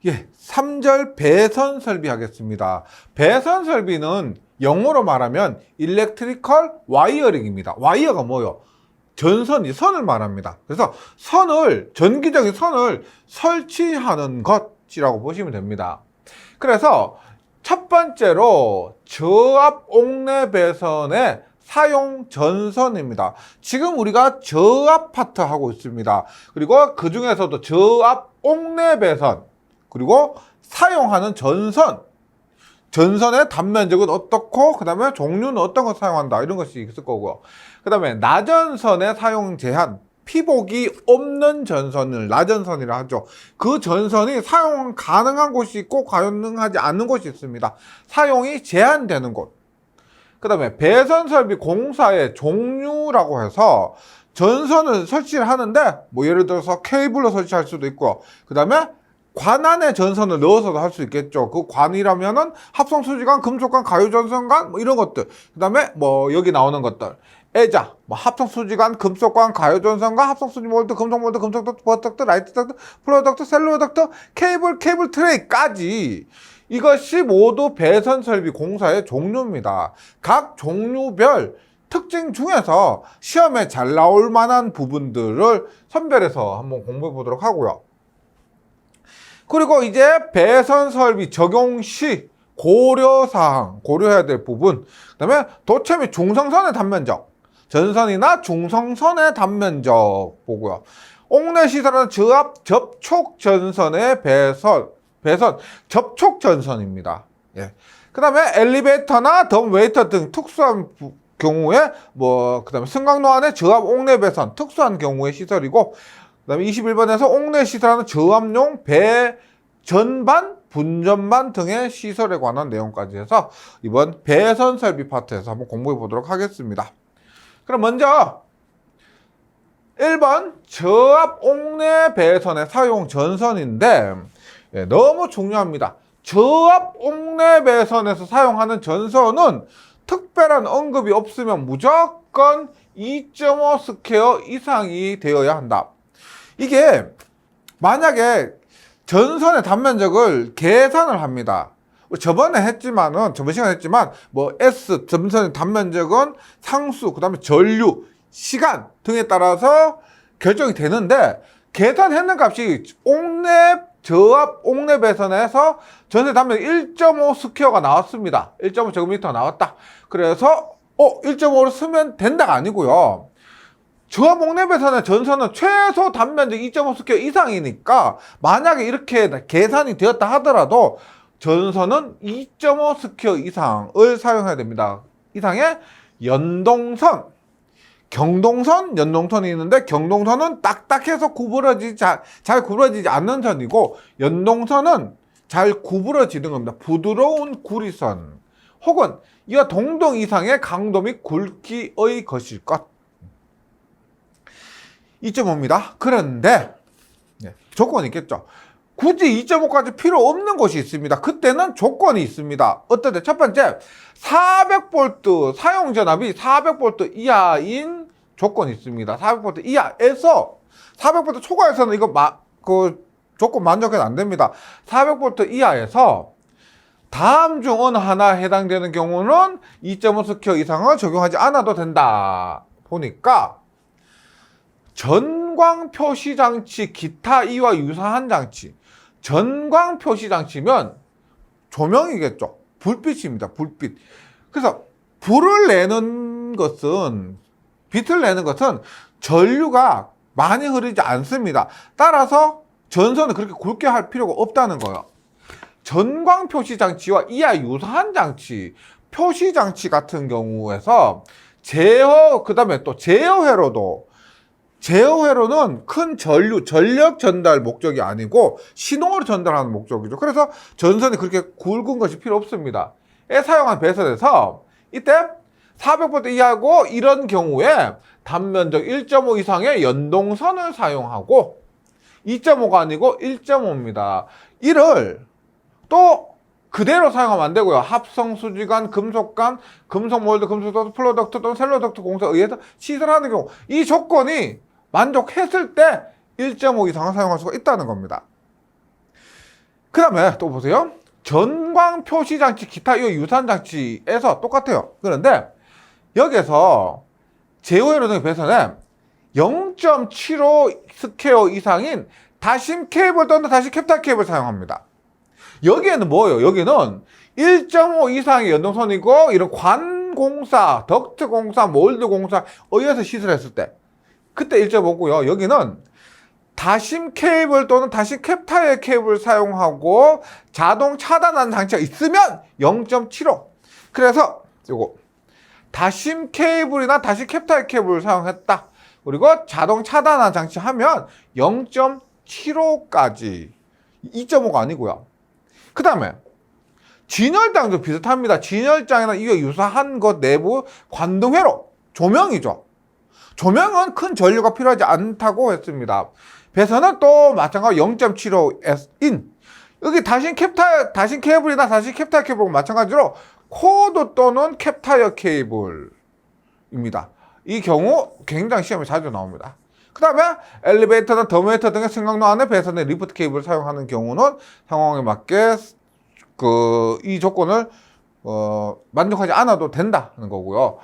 예, 3절 배선 설비 하겠습니다. 배선 설비는 영어로 말하면 Electrical Wiring입니다. 와이어가 뭐요? 선을 말합니다. 그래서 전기적인 선을 설치하는 것이라고 보시면 됩니다. 그래서 첫 번째로 저압 옥내 배선의 사용 전선입니다. 지금 우리가 저압 파트 하고 있습니다. 그리고 그 중에서도 저압 옥내 배선, 그리고 사용하는 전선의 단면적은 어떻고, 그 다음에 종류는 어떤 거 사용한다, 이런 것이 있을 거고요. 그 다음에 나전선의 사용 제한, 피복이 없는 전선을 나전선이라 하죠. 그 전선이 사용 가능한 곳이 있고 가능하지 않는 곳이 있습니다. 사용이 제한되는 곳. 그 다음에 배선설비 공사의 종류라고 해서 전선을 설치를 하는데, 뭐 예를 들어서 케이블로 설치할 수도 있고, 그 다음에 관 안에 전선을 넣어서도 할 수 있겠죠. 그 관이라면은 합성수지관, 금속관, 가유전선관, 뭐 이런 것들. 그 다음에 뭐 여기 나오는 것들. 애자, 뭐 합성수지관, 금속관, 가유전선관, 합성수지 몰드, 금속 몰드, 금속 덕트, 버덕트, 라이트 덕트, 플로어 덕트, 셀로 덕트, 케이블 트레이까지. 이것이 모두 배선 설비 공사의 종류입니다. 각 종류별 특징 중에서 시험에 잘 나올 만한 부분들을 선별해서 한번 공부해 보도록 하고요. 그리고 이제 배선 설비 적용 시 고려사항, 고려해야 될 부분. 그 다음에 도체 및 중성선의 단면적, 전선이나 중성선의 단면적 보고요. 옥내 시설은 저압 접촉 전선의 배선 접촉 전선입니다. 예. 그 다음에 엘리베이터나 덤웨이터 등 특수한 경우에 그 다음에 승강로 안에 저압 옥내 배선, 특수한 경우의 시설이고, 그 다음에 21번에서 옥내 시설하는 저압용 전반, 분전반 등의 시설에 관한 내용까지 해서 이번 배선 설비 파트에서 한번 공부해 보도록 하겠습니다. 그럼 먼저 1번 저압 옥내 배선의 사용 전선인데, 예, 너무 중요합니다. 저압 옥내 배선에서 사용하는 전선은 특별한 언급이 없으면 무조건 2.5 스퀘어 이상이 되어야 한다. 이게 만약에 전선의 단면적을 계산을 합니다. 저번 시간에 했지만 S 전선의 단면적은 상수, 그 다음에 전류, 시간 등에 따라서 결정이 되는데, 계산했는 값이 저압 옥내 배선에서 전선의 단면적 1.5 스퀘어가 나왔습니다. 1.5 제곱미터 나왔다. 그래서 1.5로 쓰면 된다가 아니고요. 저압 옥내 배선의 전선은 최소 단면적 2.5 스퀘어 이상이니까, 만약에 이렇게 계산이 되었다 하더라도 전선은 2.5 스퀘어 이상을 사용해야 됩니다. 이상의 연동선, 경동선, 연동선이 있는데, 경동선은 딱딱해서 잘 구부러지지 않는 선이고, 연동선은 잘 구부러지는 겁니다. 부드러운 구리선, 혹은 이와 동등 이상의 강도 및 굵기의 것일 것. 2.5입니다. 그런데 조건이 있겠죠. 굳이 2.5까지 필요 없는 곳이 있습니다. 그때는 조건이 있습니다. 어떤데? 첫 번째, 400V 사용 전압이 400V 이하인 조건이 있습니다. 400V 이하에서, 400V 초과해서는 이거 조건 만족해도 안 됩니다. 400V 이하에서 다음 중 어느 하나에 해당되는 경우는 2.5 스퀘어 이상을 적용하지 않아도 된다. 보니까 전광 표시 장치, 기타 이와 유사한 장치. 전광 표시 장치면 조명이겠죠. 불빛입니다. 불빛. 그래서 빛을 내는 것은 전류가 많이 흐르지 않습니다. 따라서 전선을 그렇게 굵게 할 필요가 없다는 거예요. 전광 표시 장치와 이와 유사한 장치, 표시 장치 같은 경우에서 그 다음에 또 제어회로는 큰 전력 전달 목적이 아니고 신호를 전달하는 목적이죠. 그래서 전선이 그렇게 굵은 것이 필요 없습니다. 에 사용한 배선에서 이때 400V 이하고, 이런 경우에 단면적 1.5 이상의 연동선을 사용하고, 2.5가 아니고 1.5입니다. 이를 또 그대로 사용하면 안 되고요. 합성수지관, 금속관, 금속몰드, 금속덕트, 플로덕트 또는 셀로덕트 공사에 의해서 시설하는 경우, 이 조건이 만족했을 때 1.5 이상을 사용할 수가 있다는 겁니다. 그 다음에 또 보세요. 전광 표시 장치, 기타 이 유사한 장치에서 똑같아요. 그런데 여기서 제어회로등의 배선에 0.75 스퀘어 이상인 다심 케이블 또는 다시 캡타 케이블 사용합니다. 여기에는 뭐예요? 여기는 1.5 이상의 연동선이고 이런 관공사, 덕트공사, 몰드공사 의해서 시설했을 때 그때 1.5고요. 여기는 다심 케이블 또는 다심 캡타의 케이블을 사용하고 자동 차단하는 장치가 있으면 0.75. 그래서 요거 다심 케이블이나 다심 캡타의 케이블을 사용했다. 그리고 자동 차단하는 장치 하면 0.75까지 2.5가 아니고요. 그 다음에 진열장도 비슷합니다. 진열장이나 이와 유사한 것 내부 관등회로 조명이죠. 조명은 큰 전류가 필요하지 않다고 했습니다. 배선은 또 마찬가지 0.75인 여기 다신 케이블이나 다신 캡타 케이블과 마찬가지로 코드 또는 캡타이어 케이블입니다. 이 경우 굉장히 시험에 자주 나옵니다. 그 다음에 엘리베이터나 더미웨이터 등의 승강로 안에 배선의 리프트 케이블을 사용하는 경우는 상황에 맞게 이 조건을 만족하지 않아도 된다는 거고요.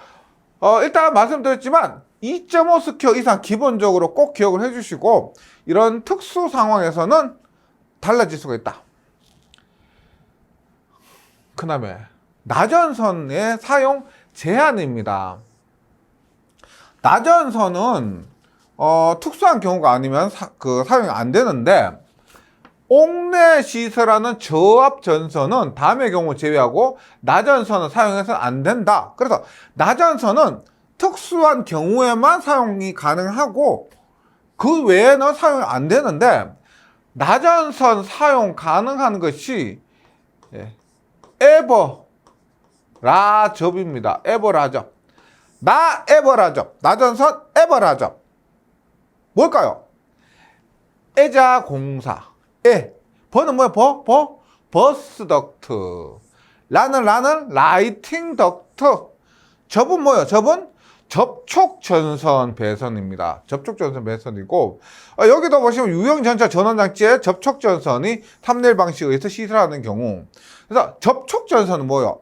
일단 말씀드렸지만 2.5 스퀘어 이상 기본적으로 꼭 기억을 해주시고 이런 특수 상황에서는 달라질 수가 있다. 그 다음에 나전선의 사용 제한입니다. 나전선은 특수한 경우가 아니면 사용이 안 되는데 옥내 시설하는 저압 전선은 다음의 경우 제외하고 나전선은 사용해서는 안 된다. 그래서 나전선은 특수한 경우에만 사용이 가능하고 그 외에는 사용이 안 되는데 나전선 사용 가능한 것이 에버라접입니다. 에버라접. 에버라접. 나전선 에버라접. 뭘까요? 애자공사. 버는 뭐야? 버스 덕트. 라는 라이팅 덕트. 접은 뭐예요? 접은 접촉 전선 배선입니다. 접촉 전선 배선이고 여기도 보시면 유형 전차 전원 장치에 접촉 전선이 탐낼 방식에 의해서 시설하는 경우. 그래서 접촉 전선은 뭐예요?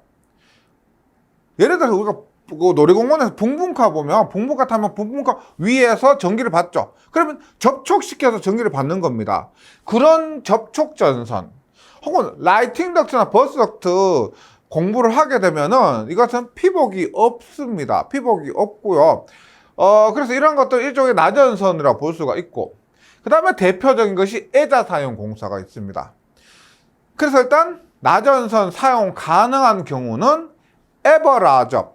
예를 들어서 우리가 놀이공원에서 붕붕카 보면 붕붕카 타면 붕붕카 위에서 전기를 받죠. 그러면 접촉시켜서 전기를 받는 겁니다. 그런 접촉 전선 혹은 라이팅 덕트나 버스 덕트 공부를 하게 되면은 이것은 피복이 없습니다. 피복이 없고요. 그래서 이런 것들 일종의 나전선이라고 볼 수가 있고 그 다음에 대표적인 것이 애자 사용 공사가 있습니다. 그래서 일단 나전선 사용 가능한 경우는 에버라접,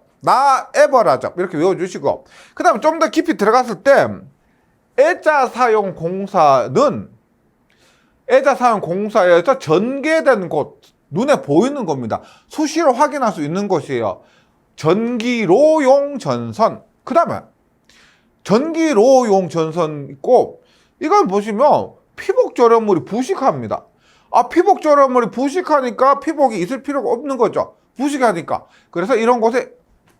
에버라접 이렇게 외워주시고 그 다음에 좀 더 깊이 들어갔을 때 애자 사용 공사는 애자 사용 공사에서 전개된 곳 눈에 보이는 겁니다. 수시로 확인할 수 있는 것이에요. 전기로용 전선. 그 다음에 전기로용 전선 있고 이건 보시면 피복 절연물이 부식합니다. 피복 절연물이 부식하니까 피복이 있을 필요가 없는 거죠. 부식하니까. 그래서 이런 곳에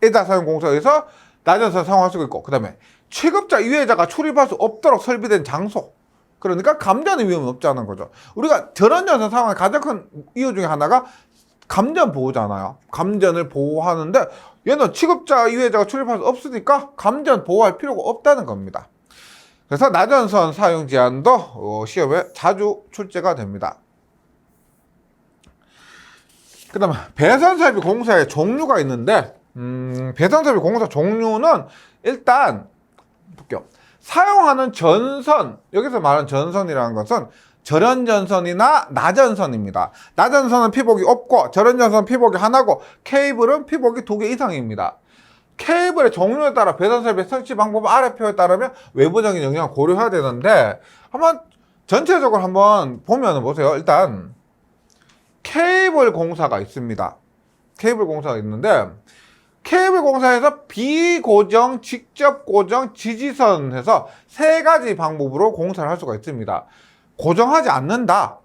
애자 사용 공사에서 나전선 사용할 수가 있고 그 다음에 취급자 이외자가 출입할 수 없도록 설비된 장소. 그러니까 감전의 위험이 없다는 거죠. 우리가 전원전선 상황의 가장 큰 이유 중에 하나가 감전 보호잖아요. 감전을 보호하는데 얘는 취급자 이외자가 출입할 수 없으니까 감전 보호할 필요가 없다는 겁니다. 그래서 나전선 사용 제한도 시험에 자주 출제가 됩니다. 그 다음에 배선설비 공사의 종류가 있는데 배선설비 공사 종류는 일단 볼게요. 사용하는 전선, 여기서 말하는 전선이라는 것은 절연전선이나 나전선입니다. 나전선은 피복이 없고 절연전선은 피복이 하나고 케이블은 피복이 2개 이상입니다. 케이블의 종류에 따라 배선설비 설치 방법 아래 표에 따르면 외부적인 영향을 고려해야 되는데 한번 전체적으로 한번 보면 보세요. 일단 케이블 공사가 있습니다. 케이블 공사가 있는데 케이블 공사에서 비고정, 직접 고정, 지지선 해서 3가지 방법으로 공사를 할 수가 있습니다. 고정하지 않는다.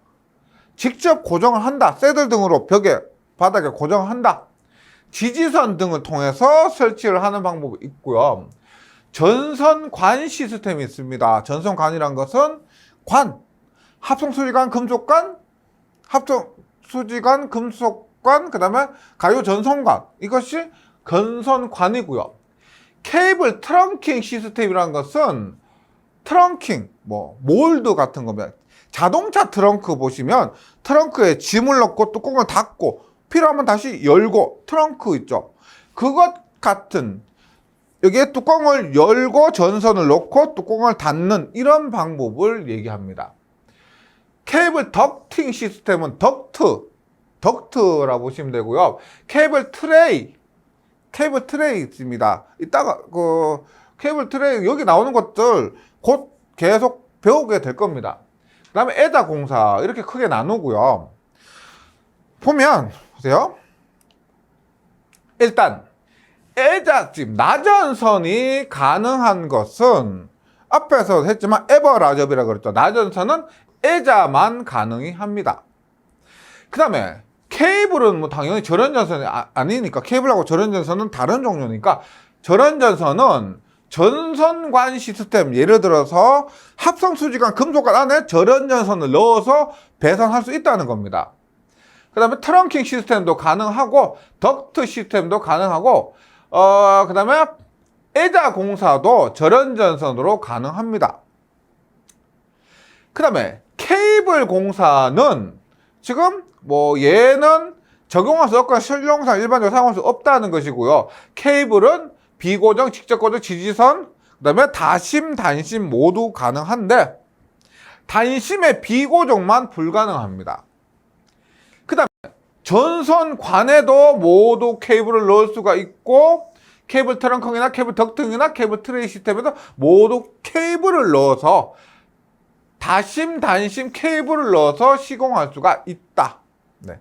직접 고정을 한다. 새들 등으로 벽에, 바닥에 고정을 한다. 지지선 등을 통해서 설치를 하는 방법이 있고요. 전선관 시스템이 있습니다. 전선관이란 것은 관, 합성수리관, 금속관, 합성 수지관, 금속관, 그 다음에 가요 전선관, 이것이 건선관이고요. 케이블 트렁킹 시스템이라는 것은 트렁킹, 몰드 같은 겁니다. 자동차 트렁크 보시면 트렁크에 짐을 넣고 뚜껑을 닫고 필요하면 다시 열고 트렁크 있죠. 그것 같은 여기에 뚜껑을 열고 전선을 넣고 뚜껑을 닫는 이런 방법을 얘기합니다. 케이블 덕팅 시스템은 덕트라고 보시면 되고요. 케이블 트레이 있습니다. 이따가 케이블 트레이 여기 나오는 것들 곧 계속 배우게 될 겁니다. 그 다음에 에다 공사 이렇게 크게 나누고요. 보면 보세요. 일단 에자집 나전선이 가능한 것은 앞에서 했지만 에버라접이라고 그랬죠. 나전선은 에자만 가능히 합니다. 그 다음에 케이블은 당연히 절연전선이 아니니까 케이블하고 절연전선은 다른 종류니까 절연전선은 전선관 시스템, 예를 들어서 합성수지관 금속관 안에 절연전선을 넣어서 배선할 수 있다는 겁니다. 그 다음에 트렁킹 시스템도 가능하고 덕트 시스템도 가능하고 그 다음에 에자 공사도 절연전선으로 가능합니다. 그 다음에 케이블 공사는 지금 얘는 적용할 수 없거나 실용상 일반적으로 사용할 수 없다는 것이고요. 케이블은 비고정, 직접고정, 지지선, 그 다음에 다심, 단심 모두 가능한데 단심의 비고정만 불가능합니다. 그 다음에 전선관에도 모두 케이블을 넣을 수가 있고 케이블 트렁킹이나 케이블 덕팅이나 케이블 트레이 시스템에도 모두 케이블을 넣어서 다심, 단심 케이블을 넣어서 시공할 수가 있다. 네.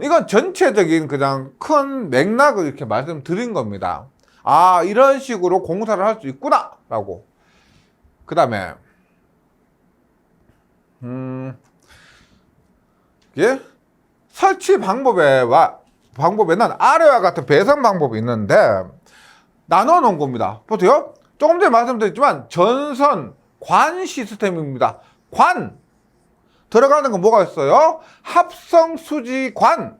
이건 전체적인 그냥 큰 맥락을 이렇게 말씀드린 겁니다. 아, 이런 식으로 공사를 할 수 있구나 라고. 그 다음에 예? 설치 방법에는 아래와 같은 배선 방법이 있는데 나눠 놓은 겁니다. 보세요. 조금 전에 말씀드렸지만 전선 관 시스템입니다. 관 들어가는 건 뭐가 있어요? 합성수지관.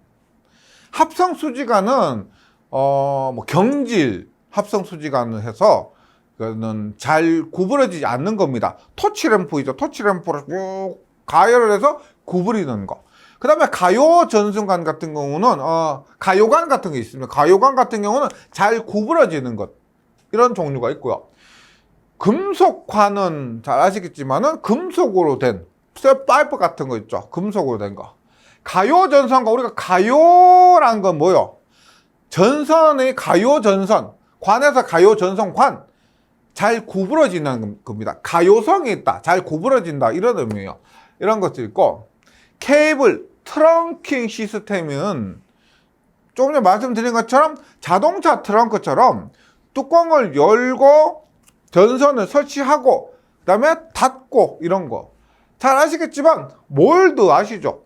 합성수지관은 경질 합성수지관을 해서 그는 잘 구부러지지 않는 겁니다. 토치램프이죠. 토치램프를 쭉 가열을 해서 구부리는 거. 그 다음에 가요 전선관 같은 경우는 가요관 같은 게 있습니다. 가요관 같은 경우는 잘 구부러지는 것, 이런 종류가 있고요. 금속관은 잘 아시겠지만은 금속으로 된 쇠파이프 같은 거 있죠. 금속으로 된 거. 가요 전선관, 우리가 가요란 건 뭐요? 전선의 가요 전선, 관에서 가요 전선 관, 잘 구부러지는 겁니다. 가요성이 있다, 잘 구부러진다, 이런 의미예요. 이런 것도 있고, 케이블 트렁킹 시스템은 조금 전에 말씀드린 것처럼 자동차 트렁크처럼 뚜껑을 열고 전선을 설치하고 그 다음에 닫고 이런 거 잘 아시겠지만 몰드 아시죠?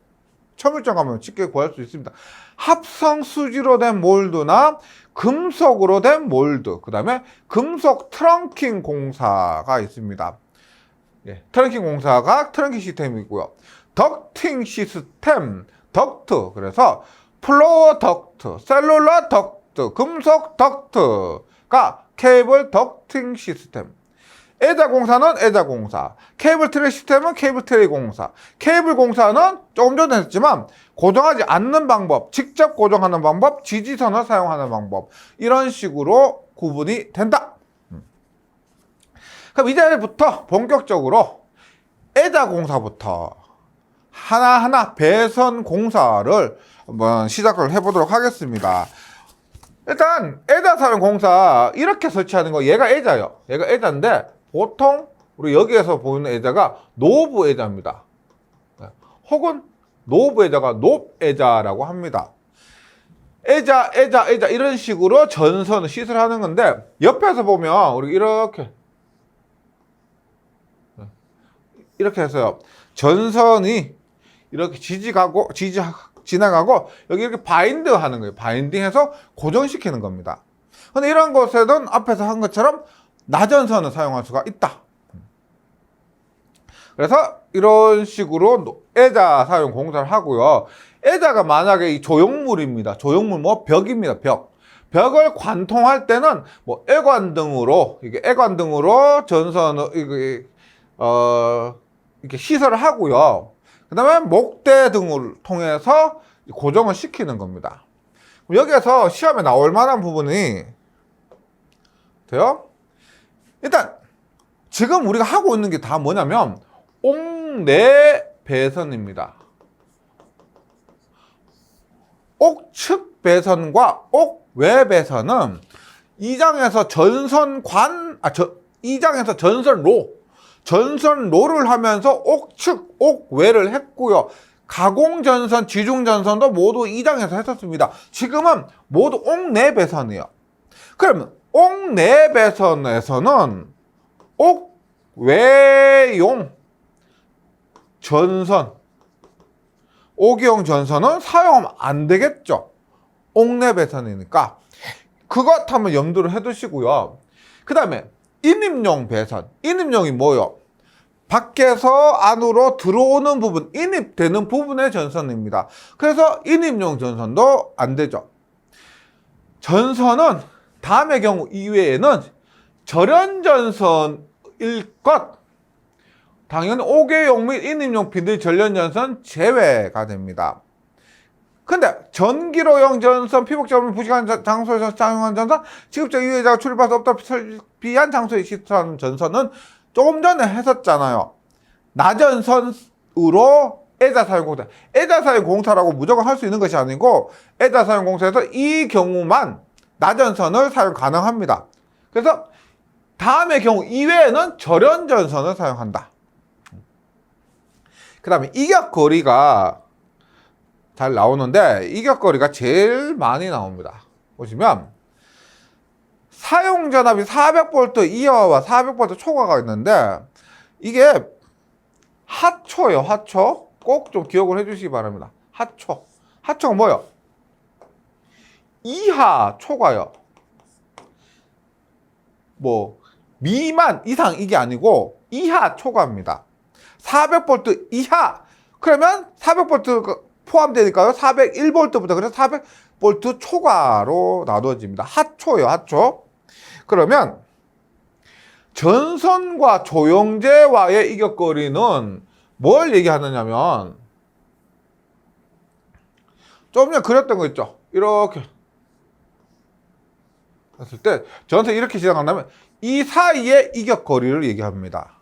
첨일점 가면 쉽게 구할 수 있습니다. 합성 수지로 된 몰드나 금속으로 된 몰드, 그 다음에 금속 트렁킹 공사가 있습니다. 예, 트렁킹 공사가 트렁킹 시스템이고요. 덕팅 시스템, 덕트, 그래서 플로어 덕트, 셀룰러 덕트, 금속 덕트가 케이블 덕팅 시스템. 에자 공사는 에자 공사, 케이블 트레이 시스템은 케이블 트레이 공사. 케이블 공사는 조금 전에 했지만 고정하지 않는 방법, 직접 고정하는 방법, 지지선을 사용하는 방법, 이런 식으로 구분이 된다. 그럼 이제부터 본격적으로 에자 공사부터 하나하나 배선 공사를 한번 시작을 해보도록 하겠습니다. 일단 에자 사용 공사 이렇게 설치하는 거, 얘가 에자예요. 얘가 에자인데 보통 우리 여기에서 보는 에자가 노브 에자입니다. 혹은 노브 에자가 높 에자라고 합니다. 에자 이런 식으로 전선을 시설하는 건데 옆에서 보면 우리 이렇게 해서요. 전선이 이렇게 지나가고 여기 이렇게 바인드 하는 거예요. 바인딩해서 고정시키는 겁니다. 근데 이런 곳에는 앞에서 한 것처럼 나전선을 사용할 수가 있다. 그래서 이런 식으로 애자 사용 공사를 하고요. 애자가 만약에 이 조형물입니다. 조형물 뭐 벽입니다. 벽을 관통할 때는 뭐 애관 등으로 이게 애관 등으로 전선을 이렇게 시설을 하고요. 그다음에 목대 등을 통해서 고정을 시키는 겁니다. 여기에서 시험에 나올 만한 부분이 돼요. 일단 지금 우리가 하고 있는 게 다 뭐냐면 옥내 배선입니다. 옥측 배선과 옥외 배선은 이 장에서 이 장에서 전선로를 하면서 옥측, 옥외를 했고요. 가공전선, 지중전선도 모두 이 장에서 했었습니다. 지금은 모두 옥내 배선이에요. 그러면 옥내 배선에서는 옥외용 전선, 옥외용 전선은 사용하면 안 되겠죠. 옥내 배선이니까. 그것 한번 염두를 해두시고요. 그 다음에 인입용 배선. 인입용이 뭐요? 밖에서 안으로 들어오는 부분, 인입되는 부분의 전선입니다. 그래서 인입용 전선도 안 되죠. 전선은 다음의 경우 이외에는 절연전선일 것, 당연히 옥외용 및 인입용 비닐 절연전선 제외가 됩니다. 근데 전기로용 전선, 피복점을 부식한 장소에서 사용한 전선, 직접적 이외자가 출입할 수 없다 설비한 장소에 시설하는 전선은 조금 전에 했었잖아요. 나전선으로 애자 사용 공사. 애자 사용 공사라고 무조건 할 수 있는 것이 아니고 애자 사용 공사에서 이 경우만 나전선을 사용 가능합니다. 그래서 다음의 경우 이외에는 절연전선을 사용한다. 그 다음에 이격거리가 잘 나오는데 이격거리가 제일 많이 나옵니다. 보시면 사용전압이 400V 이하와 400V 초과가 있는데 이게 하초예요. 하초. 꼭 좀 기억을 해주시기 바랍니다. 하초. 하초가 뭐예요? 이하 초과요. 뭐 미만 이상 이게 아니고 이하 초과입니다. 400V 이하. 그러면 400V 포함되니까요. 401V부터 그래서 400V 초과로 나누어집니다. 하초예요. 하초. 그러면 전선과 조영제와의 이격거리는 뭘 얘기하느냐면 조금 전에 그렸던 거 있죠. 이렇게 했을 때 전선 이렇게 시작한다면 이 사이의 이격거리를 얘기합니다.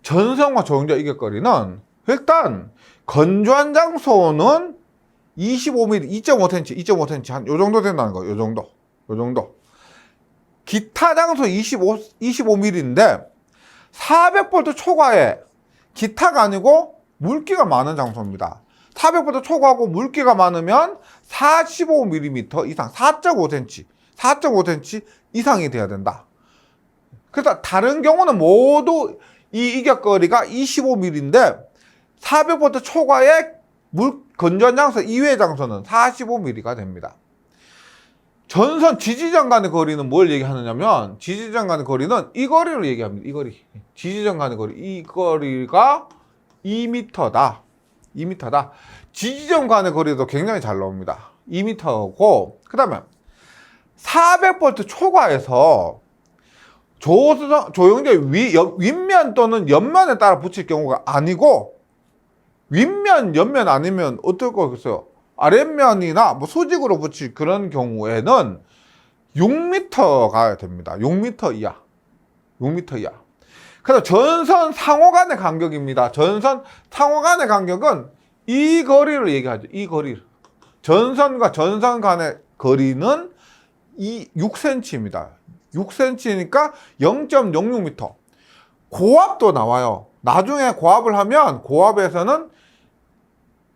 전선과 조영제 이격거리는 일단 건조한 장소는 25mm, 2.5cm 한 요 정도 된다는 거예요. 요 정도. 기타 장소 25mm인데 400V 초과에 기타가 아니고 물기가 많은 장소입니다. 400V 초과하고 물기가 많으면 45mm 이상, 4.5cm 이상이 돼야 된다. 그래서 다른 경우는 모두 이 이격거리가 25mm인데 400V 초과의 건조한 장소 이외의 장소는 45mm가 됩니다. 전선 지지전 간의 거리는 뭘 얘기하느냐면 지지전 간의 거리는 이 거리를 얘기합니다. 이 거리. 지지전 간의 거리. 이 거리가 2m다. 2m다. 지지전 간의 거리도 굉장히 잘 나옵니다. 2m고 그 다음에 400V 초과에서 조영제 윗면 또는 옆면에 따라 붙일 경우가 아니고 윗면, 옆면 아니면 어떨 거겠어요? 아랫면이나 뭐 수직으로 붙일 그런 경우에는 6m가 됩니다. 6m 이하. 6m 이하. 그래서 전선 상호 간의 간격입니다. 전선 상호 간의 간격은 이 거리를 얘기하죠. 이 거리를. 전선과 전선 간의 거리는 6cm입니다. 6cm니까 0.06m. 고압도 나와요. 나중에 고압을 하면 고압에서는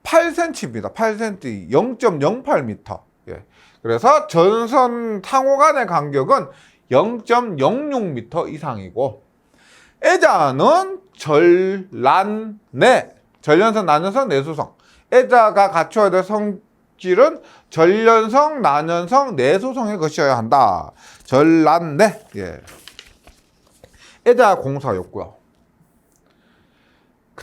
8cm입니다. 8cm, 0.08m. 예. 그래서 전선 상호 간의 간격은 0.06m 이상이고 애자는 전연성, 난연성, 내소성. 애자가 갖춰야 될 성질은 전연성, 난연성, 내소성의 것이어야 한다. 전란내. 예. 애자 공사였고요.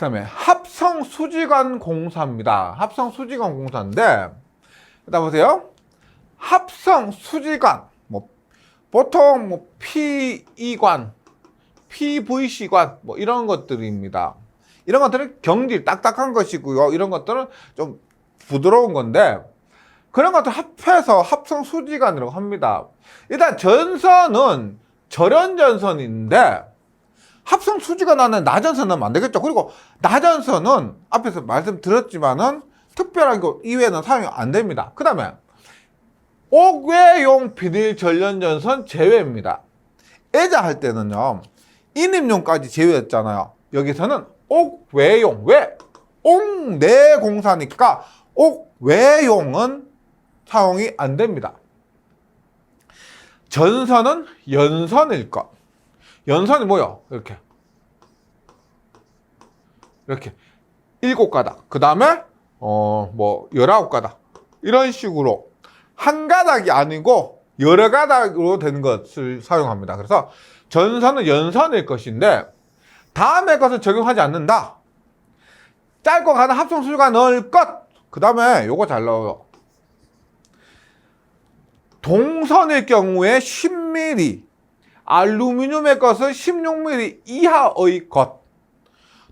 다음에 합성수지관 공사입니다. 합성수지관 공사인데, 일단 보세요. 합성수지관, 뭐, 보통 뭐, PE관, PVC관, 뭐, 이런 것들입니다. 이런 것들은 경질, 딱딱한 것이고요. 이런 것들은 좀 부드러운 건데, 그런 것들 합해서 합성수지관이라고 합니다. 일단 전선은 절연전선인데, 합성수지관 안에 나전선 넣으면 안 되겠죠. 그리고 나전선은 앞에서 말씀드렸지만은 특별한 것 이외에는 사용이 안 됩니다. 그 다음에 옥외용 비닐 절연전선 제외입니다. 애자할 때는요, 인입용까지 제외했잖아요. 여기서는 옥외용, 왜? 옥내 공사니까 옥외용은 사용이 안 됩니다. 전선은 연선일 것. 연선이 뭐요? 이렇게 7가닥. 그 다음에 뭐 19가닥. 이런 식으로 한 가닥이 아니고 여러 가닥으로 된 것을 사용합니다. 그래서 전선은 연선일 것인데 다음의 것은 적용하지 않는다. 짧고 가는 합성수지관 넣을 것. 그 다음에 요거 잘 나와요. 동선일 경우에 10mm, 알루미늄의 것은 16mm 이하의 것.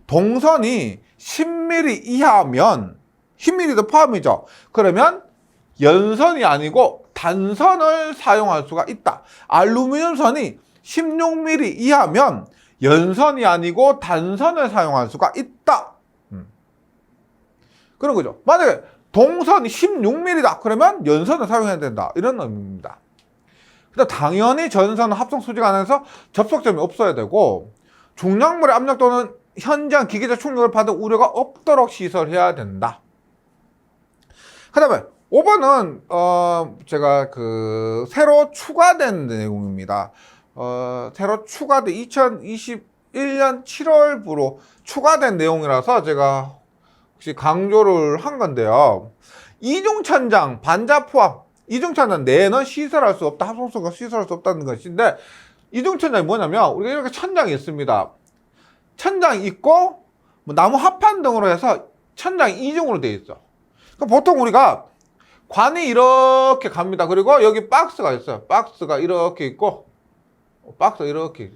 동선이 10mm 이하면 10mm도 포함이죠. 그러면 연선이 아니고 단선을 사용할 수가 있다. 알루미늄선이 16mm 이하면 연선이 아니고 단선을 사용할 수가 있다. 그런 거죠. 만약에 동선이 16mm다. 그러면 연선을 사용해야 된다. 이런 의미입니다. 근데 당연히 전선은 합성수지관에서 접촉점이 없어야 되고 중량물의 압력 또는 현장 기계적 충격을 받을 우려가 없도록 시설해야 된다. 그 다음에 5번은 제가 새로 추가된 내용입니다. 새로 추가된 2021년 7월부로 추가된 내용이라서 제가 혹시 강조를 한 건데요. 이중천장 반자 포함, 이중천장 내에는 시설할 수 없다. 합성수가 시설할 수 없다는 것인데, 이중천장이 뭐냐면 우리가 이렇게 천장이 있습니다. 천장이 있고 뭐 나무 합판 등으로 해서 천장이 이중으로 되어 있어. 그러니까 보통 우리가 관이 이렇게 갑니다. 그리고 여기 박스가 있어요. 박스가 이렇게 있고 박스가 이렇게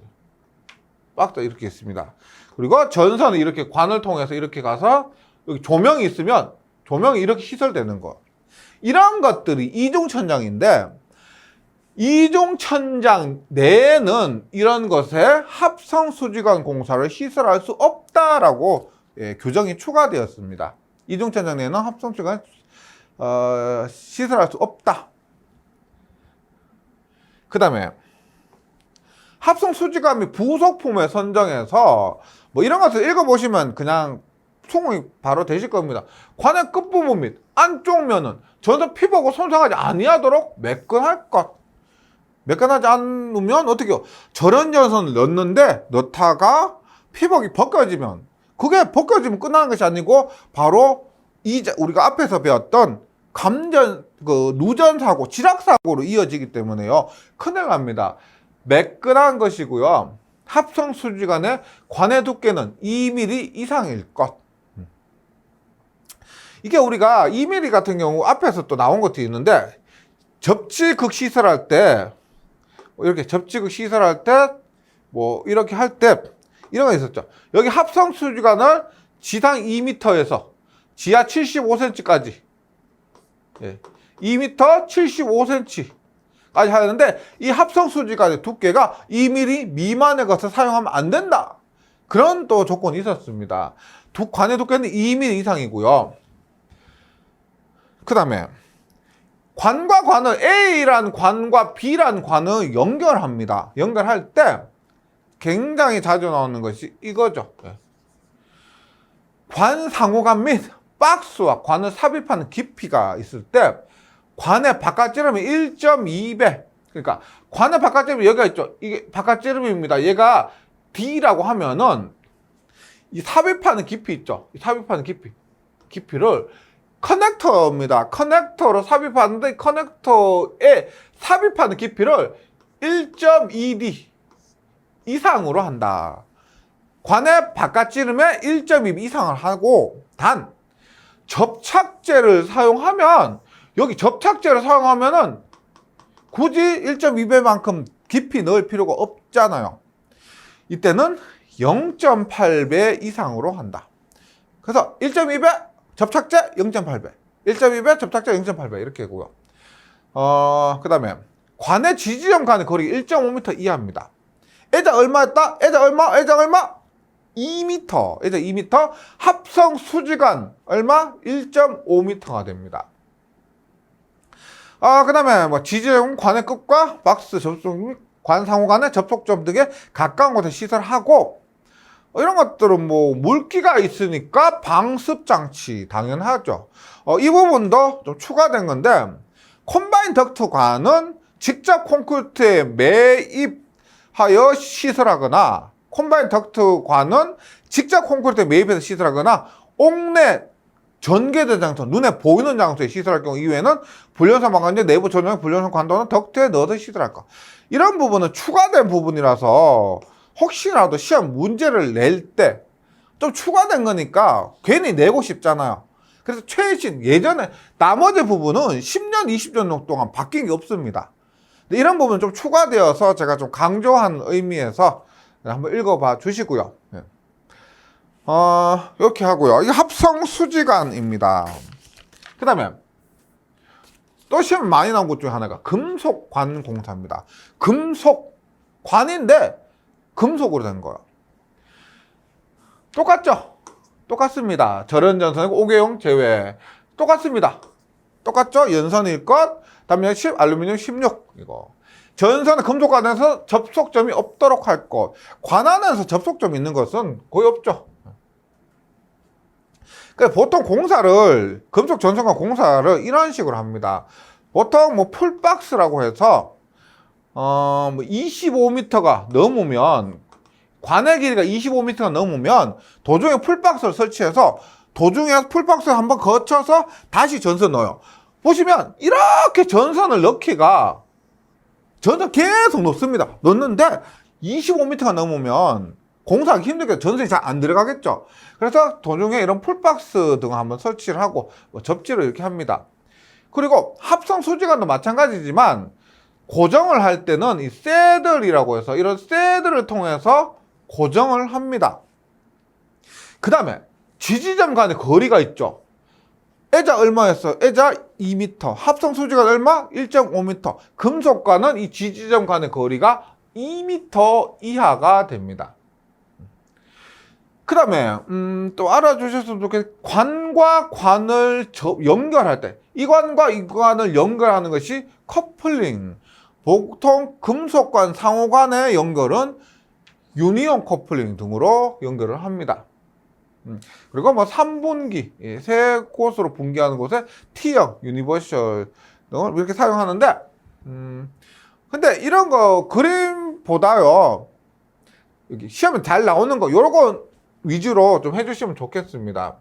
있습니다. 그리고 전선은 이렇게 관을 통해서 이렇게 가서 여기 조명이 있으면 조명이 이렇게 시설되는 거. 이런 것들이 이중천장인데, 이중천장 내에는 이런 것에 합성수지관 공사를 시설할 수 없다라고 규정이 추가되었습니다. 이중천장 내에는 합성수지관 시설할 수 없다. 그 다음에 합성수지관 및 부속품을 선정해서 뭐 이런 것을 읽어보시면 그냥 총이 바로 되실 겁니다. 관의 끝부분 및 안쪽 면은 전선 피복을 손상하지 아니하도록 매끈할 것. 매끈하지 않으면 어떻게 해요? 절연전선을 넣다가 피복이 벗겨지면, 그게 벗겨지면 끝나는 것이 아니고 바로 우리가 앞에서 배웠던 누전 사고, 지락 사고로 이어지기 때문에요. 큰일 납니다. 매끈한 것이고요. 합성수지관의 관의 두께는 2mm 이상일 것. 이게 우리가 2mm 같은 경우 앞에서 또 나온 것도 있는데, 접지극 시설할 때, 이렇게 접지극 시설할 때, 뭐 이렇게 할 때 이런 거 있었죠. 여기 합성수지관을 지상 2m에서 지하 75cm까지 2m 75cm까지 하는데, 이 합성수지관의 두께가 2mm 미만의 것을 사용하면 안 된다. 그런 또 조건이 있었습니다. 관의 두께는 2mm 이상이고요. 그 다음에 관과 관을 A란 관과 B란 관을 연결합니다. 연결할 때 굉장히 자주 나오는 것이 이거죠. 관 상호간 및 박스와 관을 삽입하는 깊이가 있을 때 관의 바깥지름이 1.2배. 그러니까 관의 바깥지름이 여기가 있죠. 이게 바깥지름입니다. 얘가 D라고 하면은 이 삽입하는 깊이 있죠. 이 삽입하는 깊이를 커넥터입니다. 커넥터로 삽입하는데, 커넥터에 삽입하는 깊이를 1.2D 이상으로 한다. 관의 바깥 지름의 1.2배 이상을 하고, 단 접착제를 사용하면, 여기 접착제를 사용하면은 굳이 1.2배만큼 깊이 넣을 필요가 없잖아요. 이때는 0.8배 이상으로 한다. 그래서 1.2배 접착제 0.8배, 1.2배 접착제 0.8배 이렇게 하고요. 그 다음에 관의 지지점 간의 거리 1.5m 이하입니다. 애자 얼마였다? 애자 얼마? 2m. 애자 2m. 합성 수지간 얼마? 1.5m가 됩니다. 그 다음에 뭐 지지점 관의 끝과 박스 접속 및 관 상호 간의 접촉점 등에 가까운 곳에 시설하고, 이런 것들은 뭐 물기가 있으니까 방습 장치 당연하죠. 이 부분도 좀 추가된 건데, 콤바인 덕트 관은 직접 콘크리트에 매입하여 시설하거나, 콤바인 덕트 관은 직접 콘크리트에 매입해서 시설하거나, 옥내 전개된 장소, 눈에 보이는 장소에 시설할 경우 이외에는 불연성 방관제 내부 전용 불연성 관도는 덕트에 넣어서 시설할 것. 이런 부분은 추가된 부분이라서 혹시라도 시험 문제를 낼 때 좀 추가된 거니까 괜히 내고 싶잖아요. 그래서 최신, 예전에 나머지 부분은 10년, 20년 동안 바뀐 게 없습니다. 근데 이런 부분은 좀 추가되어서 제가 좀 강조한 의미에서 한번 읽어봐 주시고요. 이렇게 하고요. 이게 합성 수지관입니다. 그 다음에 또 시험 많이 나온 것 중에 하나가 금속관 공사입니다. 금속관인데 금속으로 된 거예요. 똑같죠? 똑같습니다. 절연전선이고 5개용 제외 똑같습니다. 똑같죠? 연선일 것, 담요 10, 알루미늄 16 이거. 전선은 금속관에서 접촉점이 없도록 할 것. 관 안에서 접촉점이 있는 것은 거의 없죠. 그러니까 보통 공사를, 금속 전선과 공사를 이런 식으로 합니다. 보통 뭐 풀박스라고 해서 뭐 25m가 넘으면, 관의 길이가 25m가 넘으면 도중에 풀박스를 설치해서 도중에 풀박스를 한번 거쳐서 다시 전선 넣어요. 보시면 이렇게 전선을 넣기가, 전선 계속 넣습니다. 넣는데 25m가 넘으면 공사하기 힘들게 전선이 잘 안 들어가겠죠. 그래서 도중에 이런 풀박스 등을 한번 설치를 하고 뭐 접지를 이렇게 합니다. 그리고 합성 수지관도 마찬가지지만 고정을 할 때는 이 새들이라고 해서 이런 새들을 통해서 고정을 합니다. 그 다음에 지지점 간의 거리가 있죠. 애자 얼마였어? 애자 2m. 합성 수지관 얼마? 1.5m. 금속과는 이 지지점 간의 거리가 2m 이하가 됩니다. 그 다음에 또 알아주셨으면 좋겠는, 관과 관을 연결할 때, 이 관과 이 관을 연결하는 것이 커플링. 보통 금속관 상호 간의 연결은 유니온 커플링 등으로 연결을 합니다. 그리고 뭐 3분기, 세 곳으로 분기하는 곳에 T형, 유니버셜 등을 이렇게 사용하는데, 근데 이런 거 그림보다요, 여기 시험에 잘 나오는 거, 요런 거 위주로 좀 해주시면 좋겠습니다.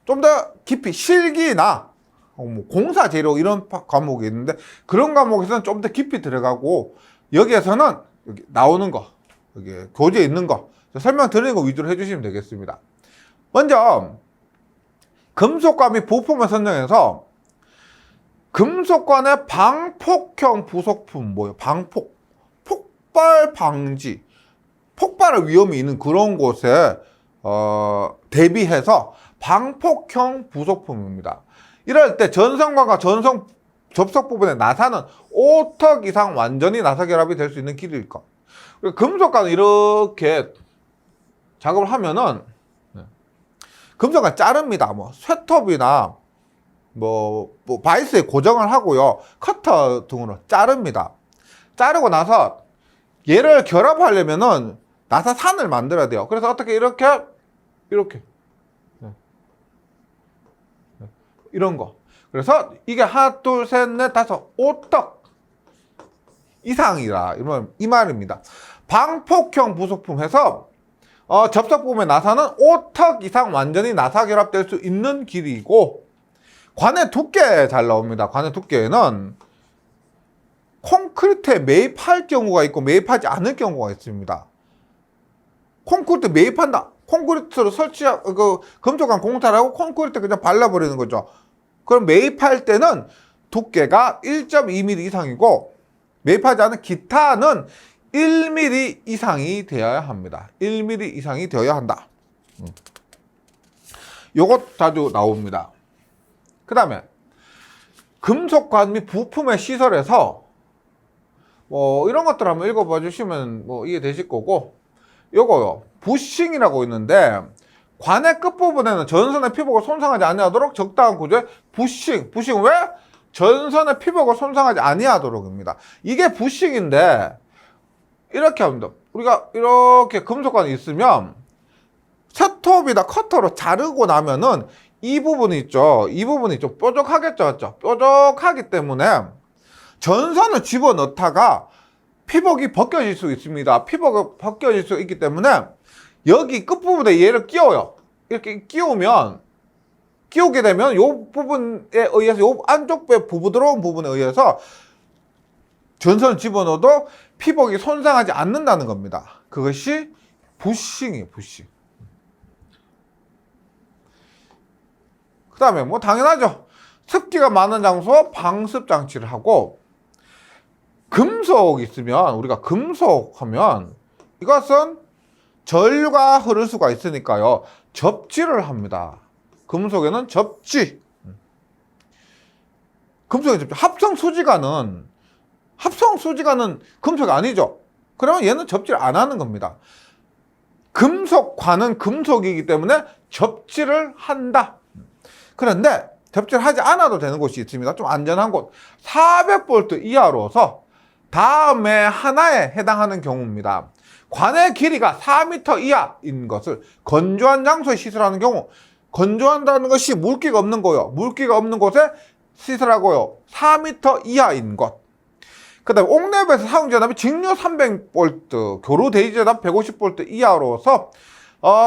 좀 더 깊이 실기나 뭐 공사 재료 이런 과목이 있는데, 그런 과목에서는 좀 더 깊이 들어가고, 여기에서는 여기 나오는 거, 여기 교재에 있는 거 설명드리는 거 위주로 해주시면 되겠습니다. 먼저 금속관 및 부품을 선정해서 금속관의 방폭형 부속품, 뭐예요? 방폭, 폭발 방지, 폭발의 위험이 있는 그런 곳에 대비해서 방폭형 부속품입니다. 이럴 때 전선관과 전선 접속 부분의 나사는 5턱 이상 완전히 나사 결합이 될 수 있는 길이일 것. 금속관은 이렇게 작업을 하면은 금속관 자릅니다. 뭐 쇠톱이나 뭐 바이스에 고정을 하고요, 커터 등으로 자릅니다. 자르고 나서 얘를 결합하려면은 나사산을 만들어야 돼요. 그래서 어떻게 이렇게 이런 거. 그래서 이게 하나, 둘, 셋, 넷, 다섯, 5턱 이상이라 이 말입니다. 방폭형 부속품 해서 접속 부분의 나사는 5턱 이상 완전히 나사 결합될 수 있는 길이고, 관의 두께 잘 나옵니다. 관의 두께는 콘크리트에 매입할 경우가 있고 매입하지 않을 경우가 있습니다. 콘크리트 매입한다. 콘크리트로 금속관 공사를 하고 콘크리트 그냥 발라버리는 거죠. 그럼 매입할 때는 두께가 1.2mm 이상이고 매입하지 않은 기타는 1mm 이상이 되어야 합니다. 1mm 이상이 되어야 한다. 요것 자주 나옵니다. 그 다음에 금속관 및 부품의 시설에서 이런 것들 한번 읽어봐 주시면 이해되실 거고, 요거요 부싱이라고 있는데 관의 끝부분에는 전선의 피복을 손상하지 아니하도록 적당한 구조의 부싱 왜? 전선의 피복을 손상하지 아니하도록입니다. 이게 부싱인데 이렇게 합니다. 우리가 이렇게 금속관이 있으면 셋톱이나 커터로 자르고 나면은 이 부분이 있죠. 이 부분이 좀 뾰족하겠죠. 맞죠? 뾰족하기 때문에 전선을 집어넣다가 피복이 벗겨질 수 있습니다. 피복이 벗겨질 수 있기 때문에 여기 끝부분에 얘를 끼워요. 이렇게 끼우게 되면 이 부분에 의해서 이 안쪽 부드러운 부분에 의해서 전선을 집어넣어도 피복이 손상하지 않는다는 겁니다. 그것이 부싱이에요. 부싱. 그 다음에 당연하죠. 습기가 많은 장소 방습 장치를 하고, 금속 있으면 우리가 금속 하면 이것은 전류가 흐를 수가 있으니까요. 접지를 합니다. 금속에는 접지. 금속의 접지. 합성 수지관은 금속이 아니죠. 그러면 얘는 접지를 안 하는 겁니다. 금속관은 금속이기 때문에 접지를 한다. 그런데 접지를 하지 않아도 되는 곳이 있습니다. 좀 안전한 곳. 400V 이하로서 다음에 하나에 해당하는 경우입니다. 관의 길이가 4m 이하인 것을 건조한 장소에 시설하는 경우, 건조한다는 것이 물기가 없는 거요. 물기가 없는 곳에 시설하고요. 4m 이하인 것. 그 다음에 옥랩에서 사용 전압이 직류 300V, 교류 대지 전압 150V 이하로서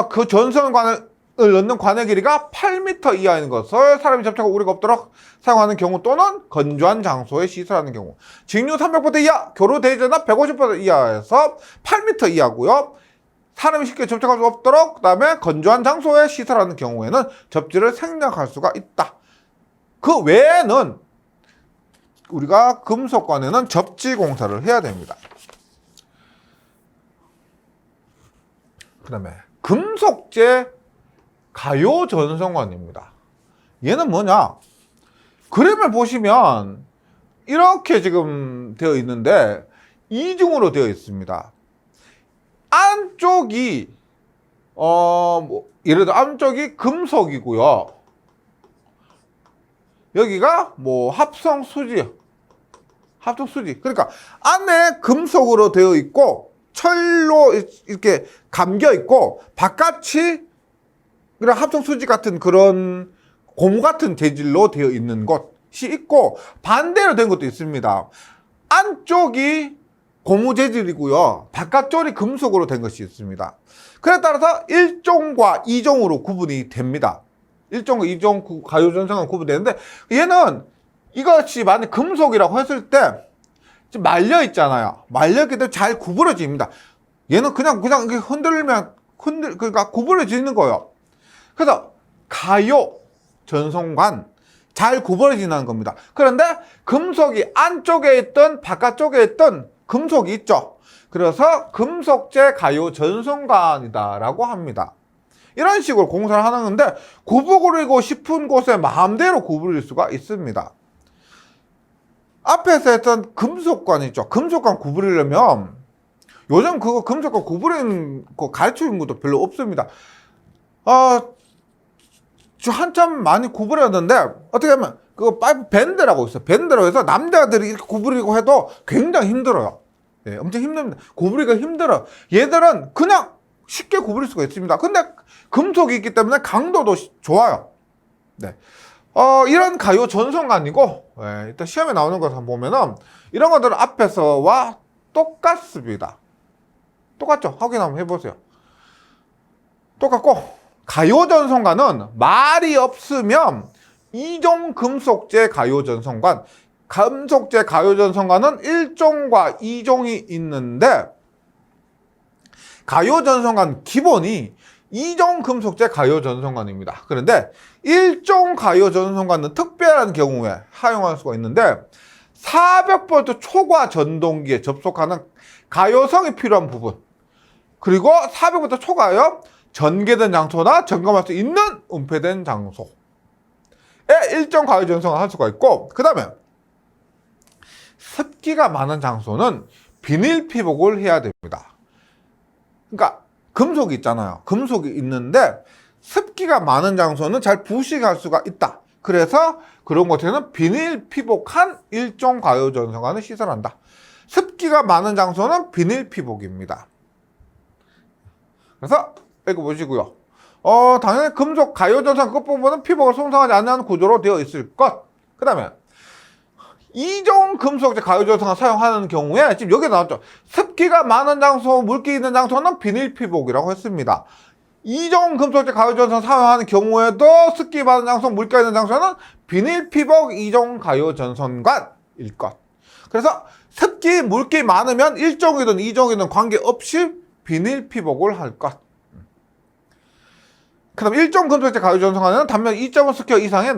그 전선관을 넣는 관의 길이가 8m 이하인 것을 사람이 접촉하고 우리가 없도록 사용하는 경우, 또는 건조한 장소에 시설하는 경우, 직류 300V 이하, 교류 대지 전압 150V 이하에서 8m 이하고요. 사람이 쉽게 접촉할 수 없도록, 그 다음에 건조한 장소에 시설하는 경우에는 접지를 생략할 수가 있다. 그 외에는 우리가 금속관에는 접지 공사를 해야 됩니다. 그 다음에 금속재 가요 전선관입니다. 얘는 뭐냐? 그림을 보시면 이렇게 지금 되어 있는데 이중으로 되어 있습니다. 안쪽이 예를 들어 안쪽이 금속이고요. 여기가 합성 수지. 그러니까 안에 금속으로 되어 있고 철로 이렇게 감겨 있고 바깥이 그냥 합성 수지 같은 그런 고무 같은 재질로 되어 있는 것이 있고, 반대로 된 것도 있습니다. 안쪽이 고무 재질이고요. 바깥쪽이 금속으로 된 것이 있습니다. 그에 따라서 1종과 2종으로 구분이 됩니다. 1종과 2종 가요전선은 구분되는데, 얘는 이것이 만약 금속이라고 했을 때 지금 말려 있잖아요. 말렸기 때문에 잘 구부러집니다. 얘는 그냥 이렇게 흔들면 그러니까 구부러지는 거예요. 그래서 가요 전선관 잘 구부러지는 겁니다. 그런데 금속이 안쪽에 있던 바깥쪽에 있던 금속이 있죠. 그래서 금속재 가요 전선관이다라고 합니다. 이런 식으로 공사를 하는 건데, 구부리고 싶은 곳에 마음대로 구부릴 수가 있습니다. 앞에서 했던 금속관 있죠. 금속관 구부리려면 요즘 그거 금속관 구부리는 거 가르쳐준 것도 별로 없습니다. 한참 많이 구부렸는데 어떻게 하면 그거 파이프 밴드라고 있어요. 밴드라고 해서 남자들이 이렇게 구부리고 해도 굉장히 힘들어요. 네, 엄청 힘듭니다. 구부리기가 힘들어요. 얘들은 그냥 쉽게 구부릴 수가 있습니다. 근데 금속이 있기 때문에 강도도 좋아요. 네. 이런 가요 전선관이고, 네, 일단 시험에 나오는 것을 한번 보면은 이런 것들은 앞에서와 똑같습니다. 똑같죠? 확인 한번 해보세요. 똑같고, 가요 전선관은 말이 없으면 2종 금속재 가요 전선관, 금속재 가요 전선관은 1종과 2종이 있는데, 가요전선관 기본이 이종금속제 가요전선관입니다. 그런데 일종 가요전선관은 특별한 경우에 사용할 수가 있는데 400V 초과 전동기에 접속하는 가요성이 필요한 부분, 그리고 400V 초과하여 전개된 장소나 점검할 수 있는 은폐된 장소에 일종 가요전선을 할 수가 있고, 그 다음에 습기가 많은 장소는 비닐 피복을 해야 됩니다. 그러니까 금속이 있잖아요. 금속이 있는데 습기가 많은 장소는 잘 부식할 수가 있다. 그래서 그런 곳에는 비닐 피복한 일종 가요전선관을 시설한다. 습기가 많은 장소는 비닐 피복입니다. 그래서 이거 보시고요. 당연히 금속 가요전선 끝부분은 피복을 손상하지 않는 구조로 되어 있을 것. 그 다음에 이종 금속제 가요전선을 사용하는 경우에 지금 여기 나왔죠. 습기가 많은 장소, 물기 있는 장소는 비닐 피복이라고 했습니다. 이종 금속제 가요전선 사용하는 경우에도 습기 많은 장소, 물기가 있는 장소는 비닐 피복 이종 가요전선관일 것. 그래서 습기, 물기 많으면 일종이든 이종이든 관계없이 비닐 피복을 할 것. 그 다음 일종 금속제 가요전선관은 단면 2.5스퀘어 이상의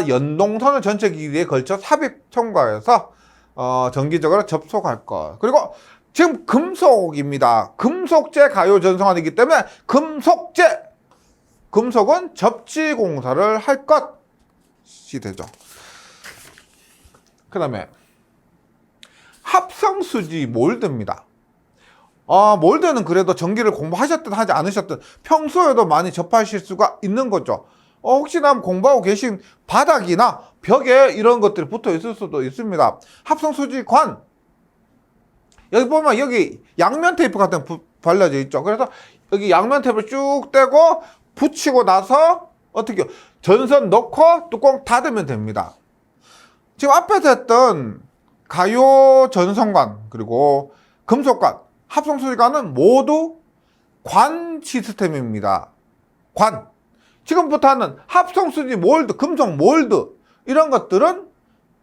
연동선을 전체 길이에 걸쳐 삽입 첨가해서 정기적으로 접속할 것. 그리고 지금 금속입니다. 금속제 가요전선관이기 때문에 금속은 접지공사를 할 것이 되죠. 그 다음에 합성수지 몰드입니다. 몰드는 그래도 전기를 공부하셨든 하지 않으셨든 평소에도 많이 접하실 수가 있는 거죠. 혹시나 공부하고 계신 바닥이나 벽에 이런 것들이 붙어 있을 수도 있습니다. 합성수지관, 여기 보면 여기 양면 테이프 같은 거 발라져 있죠. 그래서 여기 양면 테이프를 쭉 떼고 붙이고 나서 어떻게 전선 넣고 뚜껑 닫으면 됩니다. 지금 앞에서 했던 가요 전선관 그리고 금속관, 합성수지관은 모두 관 시스템입니다. 관. 지금부터 하는 합성수지 몰드, 금속 몰드 이런 것들은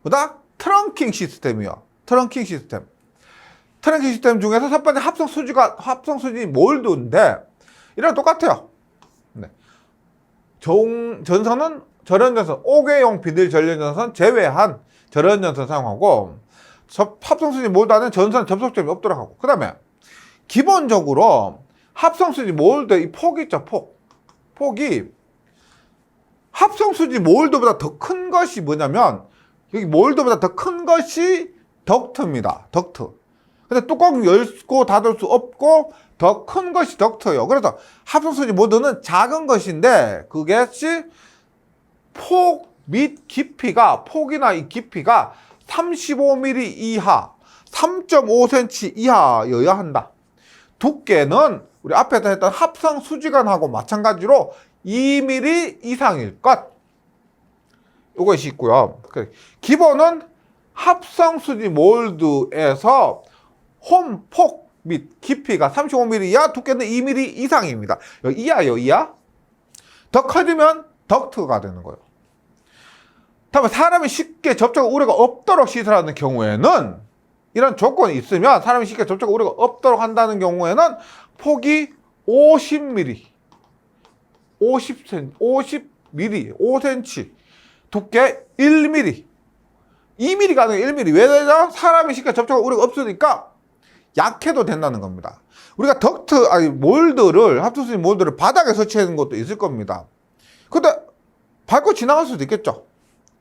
보다 트렁킹 시스템이요. 트렁킹 시스템. 트렁킹 시스템 중에서 첫 번째 합성수지 몰드인데 이랑 똑같아요. 네. 전선은 절연전선, 5개용 비닐 절연전선 제외한 절연전선 사용하고, 합성수지 몰드 안에 전선 접속점이 없도록 하고, 그 다음에 기본적으로 합성수지 몰드 이 폭이 있죠. 폭이 합성수지 몰드보다 더 큰 것이 뭐냐면 여기 몰드보다 더 큰 것이 덕트입니다. 덕트. 근데 뚜껑 열고 닫을 수 없고 더 큰 것이 덕트예요. 그래서 합성수지 몰드는 작은 것인데 그것이 폭 및 깊이가, 폭이나 이 깊이가 35mm 이하, 3.5cm 이하여야 한다. 두께는 우리 앞에서 했던 합성수지관하고 마찬가지로 2mm 이상일 것. 이것이 있고요. 기본은 합성수지 몰드에서 홈폭 및 깊이가 35mm 이하, 두께는 2mm 이상입니다. 여기 이하요, 이하. 더 커지면 덕트가 되는 거예요. 다음에 사람이 쉽게 접촉 우려가 없도록 시설하는 경우에는, 이런 조건이 있으면 사람이 쉽게 접촉 우려가 없도록 한다는 경우에는 폭이 50mm, 5cm, 두께 1mm, 2mm가 아니라 1mm. 왜냐면 사람이 쉽게 접촉 우려가 없으니까 약해도 된다는 겁니다. 우리가 몰드를, 합성수지 몰드를 바닥에 설치하는 것도 있을 겁니다. 근데 밟고 지나갈 수도 있겠죠.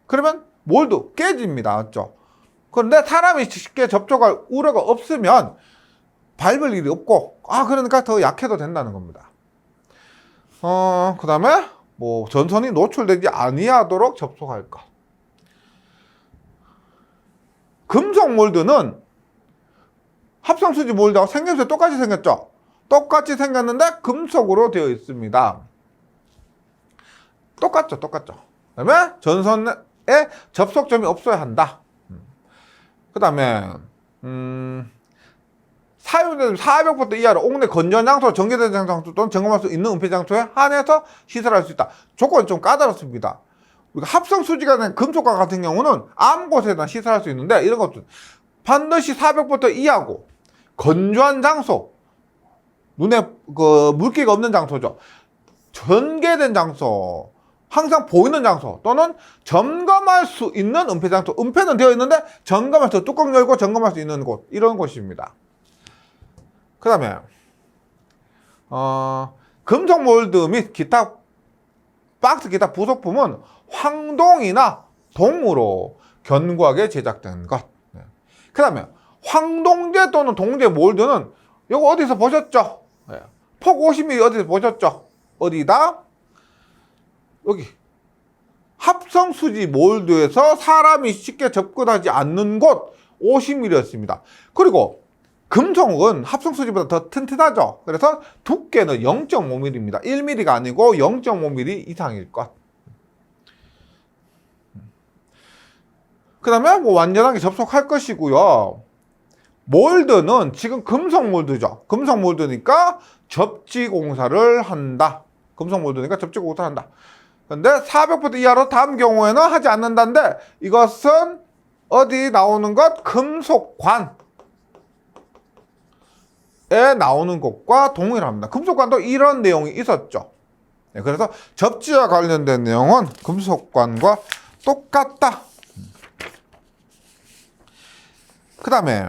그러면 몰드 깨집니다. 맞죠? 그런데 사람이 쉽게 접촉할 우려가 없으면 밟을 일이 없고, 그러니까 더 약해도 된다는 겁니다. 그 다음에 전선이 노출되지 아니하도록 접속할 것. 금속 몰드는 합성수지 몰드하고 생김새 똑같이 생겼죠? 똑같이 생겼는데 금속으로 되어 있습니다. 똑같죠? 그 다음에 전선에 접속점이 없어야 한다. 그 다음에 사용된 400V 이하로 옥내 건조한 장소, 전기된 장소 또는 점검할 수 있는 은폐 장소에 한해서 시설할 수 있다. 조건이 좀 까다롭습니다. 우리가 합성수지가 된 금속과 같은 경우는 아무 곳에나 시설할 수 있는데, 이런 것도 반드시 400V 이하고 건조한 장소, 눈에 그 물기가 없는 장소죠. 전개된 장소, 항상 보이는 장소 또는 점검할 수 있는 은폐 장소. 은폐는 되어 있는데 점검할 수, 뚜껑 열고 점검할 수 있는 곳, 이런 곳입니다. 그 다음에 금속 몰드 및 기타 박스 기타 부속품은 황동이나 동으로 견고하게 제작된 것. 그 다음에 황동제 또는 동제 몰드는 이거 어디서 보셨죠? 폭 50mm 어디서 보셨죠? 어디다? 여기 합성수지 몰드에서 사람이 쉽게 접근하지 않는 곳 50mm였습니다. 그리고 금속은 합성수지보다 더 튼튼하죠. 그래서 두께는 0.5mm입니다. 1mm가 아니고 0.5mm 이상일 것. 그 다음에 뭐 완전하게 접속할 것이고요. 몰드는 지금 금속 몰드죠. 금속 몰드니까 접지 공사를 한다. 금속 몰드니까 접지 공사를 한다. 근데 400V 이하로 다음 경우에는 하지 않는다는데, 이것은 어디 나오는 것? 금속관에 나오는 것과 동일합니다. 금속관도 이런 내용이 있었죠. 네, 그래서 접지와 관련된 내용은 금속관과 똑같다. 그 다음에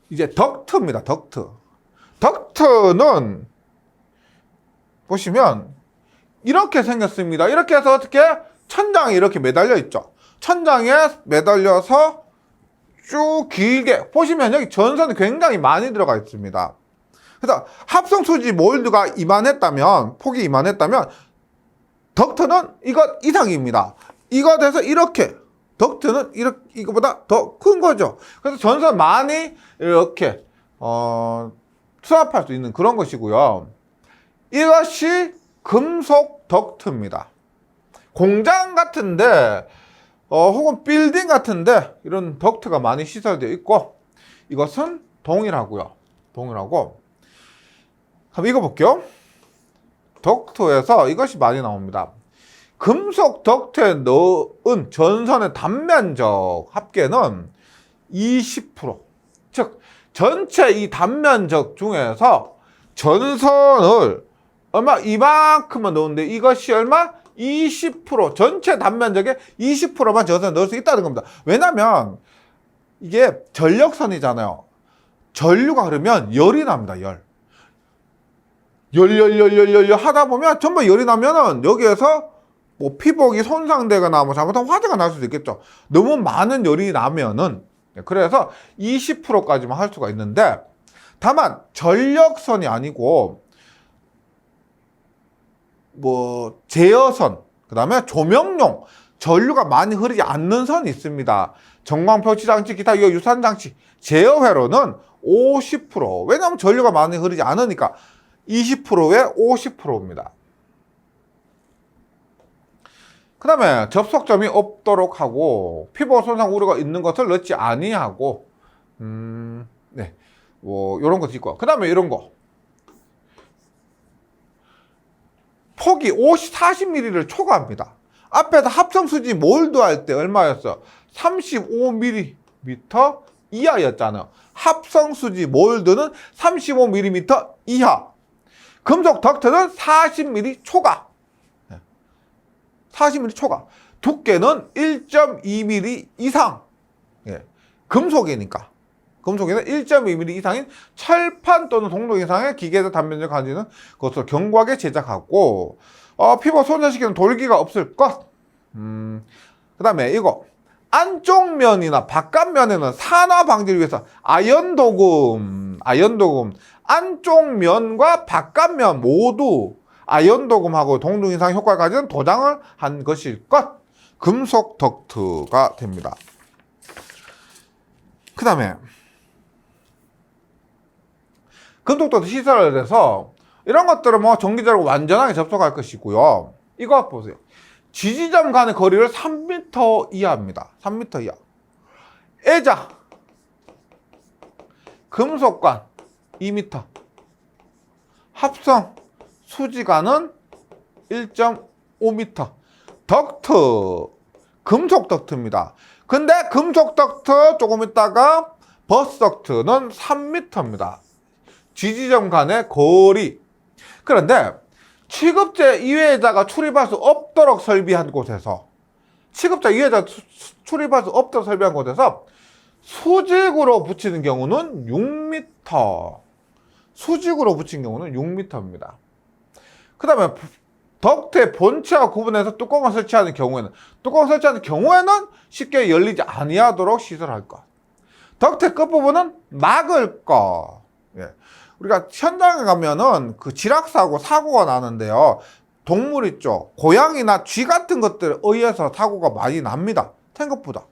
이제 덕트입니다. 덕트. 덕트는 보시면 이렇게 생겼습니다. 이렇게 해서 어떻게 천장에 이렇게 매달려 있죠. 천장에 매달려서 쭉 길게 보시면 여기 전선이 굉장히 많이 들어가 있습니다. 그래서 합성수지 몰드가 이만했다면, 폭이 이만했다면 덕트는 이것 이상입니다. 이거 돼서 이렇게, 덕트는 이렇게, 이거보다 더 큰 거죠. 그래서 전선 많이 이렇게 수납할 수 있는 그런 것이고요. 이것이 금속 덕트입니다. 공장 같은데 혹은 빌딩 같은데 이런 덕트가 많이 시설되어 있고, 이것은 동일하고요. 동일하고. 한번 읽어볼게요. 덕트에서 이것이 많이 나옵니다. 금속 덕트에 넣은 전선의 단면적 합계는 20%. 즉 전체 이 단면적 중에서 전선을 얼마? 이만큼만 넣었는데 이것이 얼마? 20%. 전체 단면적의 20%만 전선을 넣을 수 있다는 겁니다. 왜냐면 이게 전력선이잖아요. 전류가 흐르면 열이 납니다. 열 하다 보면 전부 열이 나면은 여기에서 뭐 피복이 손상되거나 뭐 잘못하면 화재가 날 수도 있겠죠. 너무 많은 열이 나면은. 그래서 20%까지만 할 수가 있는데, 다만 전력선이 아니고 뭐 제어선, 그 다음에 조명용 전류가 많이 흐르지 않는 선이 있습니다. 전광표시장치, 기타 유산장치, 제어회로는 50%. 왜냐하면 전류가 많이 흐르지 않으니까 20%에 50%입니다. 그 다음에 접속점이 없도록 하고, 피부 손상 우려가 있는 것을 넣지 아니하고, 네, 뭐 이런 것도 있고, 그 다음에 이런 거. 폭이 40mm를 초과합니다. 앞에서 합성수지 몰드 할 때 얼마였어? 35mm 이하였잖아요. 합성수지 몰드는 35mm 이하. 금속 덕트는 40mm 초과. 40mm 초과. 두께는 1.2mm 이상. 예. 금속이니까. 금속에는 1.2mm 이상인 철판 또는 동록 이상의 기계에서 단면적을 가지는 것으로 견고하게 제작하고, 피부 손상시키는 돌기가 없을 것. 그 다음에 이거 안쪽 면이나 바깥 면에는 산화 방지를 위해서 아연도금 안쪽 면과 바깥 면 모두 아연도금하고 동등 이상 효과를 가지는 도장을 한 것일 것. 금속 덕트가 됩니다. 그 다음에 금속 덕트 시설을 해서 이런 것들은 뭐 전기적으로 완전하게 접속할 것이고요. 이거 보세요. 지지점 간의 거리를 3m 이하입니다. 3m 이하. 애자 금속관 2m. 합성 수지관은 1.5m. 덕트 금속 덕트입니다. 근데 금속 덕트 조금 있다가 버스 덕트는 3m입니다. 지지점 간의 거리. 그런데 취급재 이외에다가 출입할 수 없도록 설비한 곳에서 취급재 이외에다가 출입할 수 없도록 설비한 곳에서 수직으로 붙이는 경우는 6m. 수직으로 붙인 경우는 6m입니다. 그 다음에 덕트의 본체와 구분해서 뚜껑을 설치하는 경우에는 쉽게 열리지 아니하도록 시설할 것. 덕트의 끝부분은 막을 것. 예. 우리가 현장에 가면은 그 지락사고, 사고가 나는데요. 동물 있죠. 고양이나 쥐 같은 것들에 의해서 사고가 많이 납니다. 생각보다.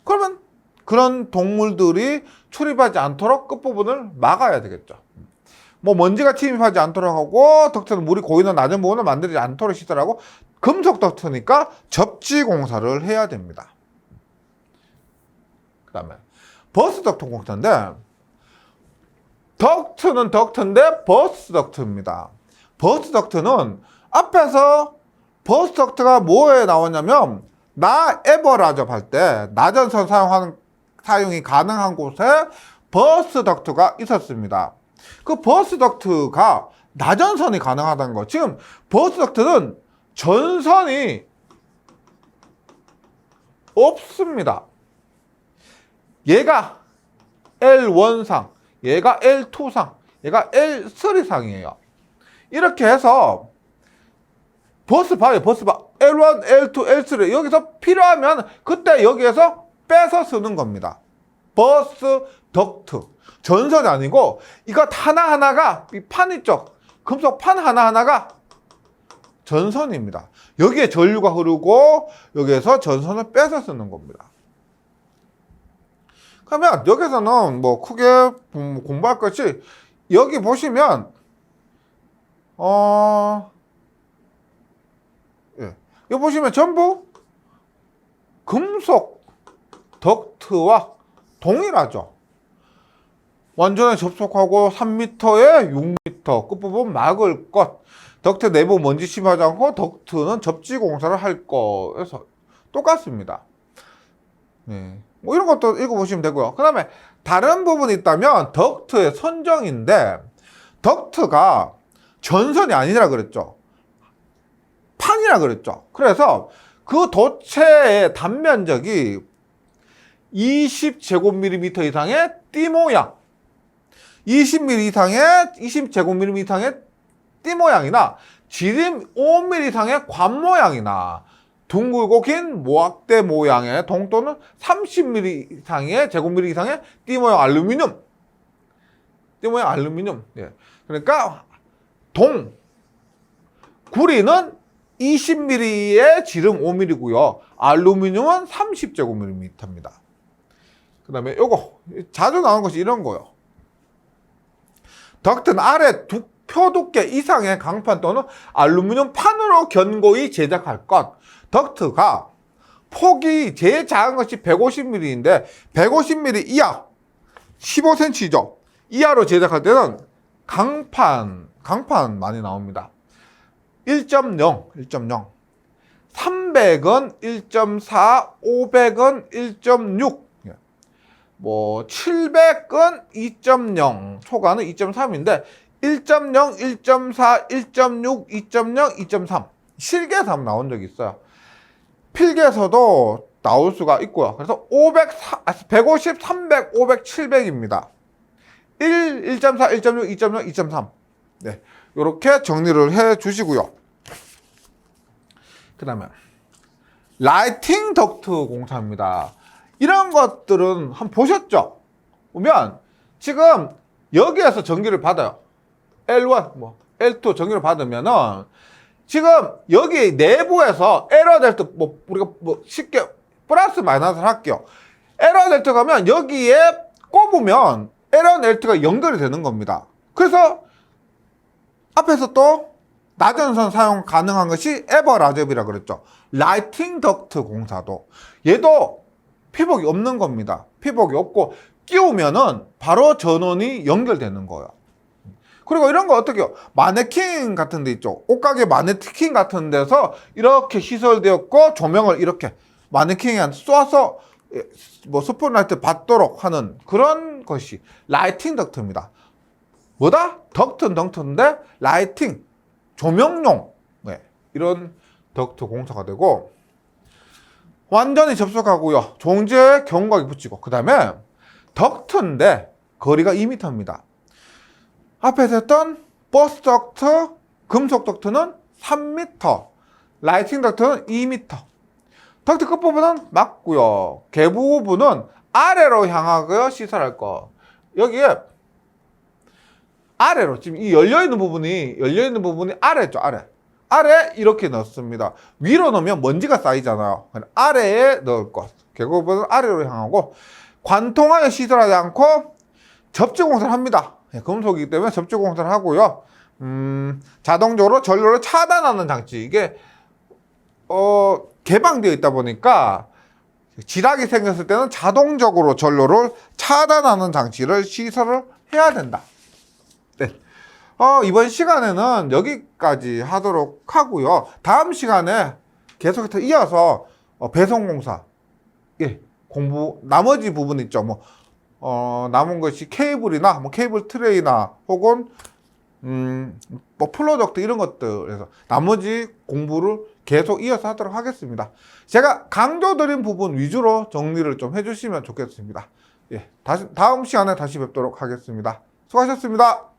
그러면 그런 동물들이 출입하지 않도록 끝부분을 막아야 되겠죠. 뭐 먼지가 침입하지 않도록 하고, 덕트는 물이 고이는 낮은 부분을 만들지 않도록 시설하고, 금속 덕트니까 접지 공사를 해야 됩니다. 그 다음에 버스 덕트 공사인데, 덕트는 덕트인데 버스 덕트입니다. 버스 덕트는 앞에서 버스 덕트가 뭐에 나오냐면 나 에버라저 할 때 나전선 사용이 가능한 곳에 버스 덕트가 있었습니다. 그 버스 덕트가 나전선이 가능하다는 거. 지금 버스 덕트는 전선이 없습니다. 얘가 L1상, 얘가 L2상, 얘가 L3상이에요. 이렇게 해서 버스 봐요. L1, L2, L3 여기서 필요하면 그때 여기에서 빼서 쓰는 겁니다. 버스 덕트. 전선이 아니고 이것 하나하나가 이 판 있죠. 금속 판 하나하나가 전선입니다. 여기에 전류가 흐르고 여기에서 전선을 빼서 쓰는 겁니다. 그러면 여기서는 뭐 크게 공부할 것이 여기 보시면 여기 보시면 전부 금속 덕트와 동일하죠. 완전히 접촉하고 3m에 6m 끝부분 막을 것. 덕트 내부 먼지 침입하지 않고 덕트는 접지 공사를 할 거에서 똑같습니다. 네. 뭐 이런 것도 읽어보시면 되고요. 그 다음에 다른 부분이 있다면 덕트의 선정인데 덕트가 전선이 아니라 그랬죠. 판이라 그랬죠. 그래서 그 도체의 단면적이 20제곱밀리미터 이상의 띠 모양, 20제곱밀리미터 이상의 띠 모양이나 지름 5mm 이상의 관 모양이나 둥글고 긴 모악대 모양의 동 또는 30mm 이상의 제곱밀리 이상의 띠 모양 알루미늄. 예. 그러니까 구리는 20mm의 지름 5mm고요. 알루미늄은 30제곱밀리미터입니다. 그 다음에 요거 자주 나오는 것이 이런 거요. 덕트는 아래 표 두께 이상의 강판 또는 알루미늄 판으로 견고히 제작할 것. 덕트가 폭이 제일 작은 것이 150mm인데 150mm 이하 15cm죠. 이하로 제작할 때는 강판 많이 나옵니다. 1.0 300은 1.4 500은 1.6 뭐 700은 2.0 초과는 2.3인데 1.0 1.4 1.6 2.0 2.3 실계에서 한번 나온 적이 있어요. 필계에서도 나올 수가 있고요. 그래서 150, 300, 500, 700입니다. 1.4, 1.6, 2.0, 2.3. 네. 이렇게 정리를 해 주시고요. 그 다음에, 라이팅 덕트 공사입니다. 이런 것들은 한번 보셨죠? 보면, 지금 여기에서 전기를 받아요. L1, L2 전기를 받으면은, 지금 여기 내부에서 에러 델트 우리가 쉽게 플러스 마이너스를 할게요. 에러 델트 가면 여기에 꼽으면 에러 델트가 연결이 되는 겁니다. 그래서 앞에서 또 나전선 사용 가능한 것이 에버라접이라 그랬죠. 라이팅 덕트 공사도 얘도 피복이 없는 겁니다. 피복이 없고 끼우면은 바로 전원이 연결되는 거예요. 그리고 이런 거 어떻게 해요? 마네킹 같은 데 있죠. 옷가게 마네킹 같은 데서 이렇게 시설되었고 조명을 이렇게 마네킹에 쏴서 뭐 스포트라이트 받도록 하는 그런 것이 라이팅 덕트입니다. 뭐다? 덕트인데 라이팅, 조명용, 네, 이런 덕트 공사가 되고, 완전히 접속하고요. 종지에 경광이 붙이고, 그 다음에 덕트인데 거리가 2m입니다. 앞에서 했던 버스 덕트, 금속 덕트는 3m, 라이팅 덕트는 2m. 덕트 끝부분은 맞고요. 계부 부분은 아래로 향하고요. 시설할 거. 여기에 아래로, 지금 이 열려있는 부분이 아래죠, 아래. 아래 이렇게 넣습니다. 위로 넣으면 먼지가 쌓이잖아요. 아래에 넣을 것. 계부 부분은 아래로 향하고, 관통하여 시설하지 않고 접지공사를 합니다. 금속이기 때문에 접지공사를 하고요. 자동적으로 전로를 차단하는 장치. 이게 개방되어 있다 보니까 지락이 생겼을 때는 자동적으로 전로를 차단하는 장치를 시설을 해야 된다. 네. 이번 시간에는 여기까지 하도록 하고요. 다음 시간에 계속해서 이어서 배송공사, 예, 공부 나머지 부분 있죠. 뭐 남은 것이 케이블이나 뭐 케이블 트레이나 혹은 뭐 플로덕트 이런 것들에서 나머지 공부를 계속 이어서 하도록 하겠습니다. 제가 강조드린 부분 위주로 정리를 좀 해주시면 좋겠습니다. 예, 다음 시간에 다시 뵙도록 하겠습니다. 수고하셨습니다.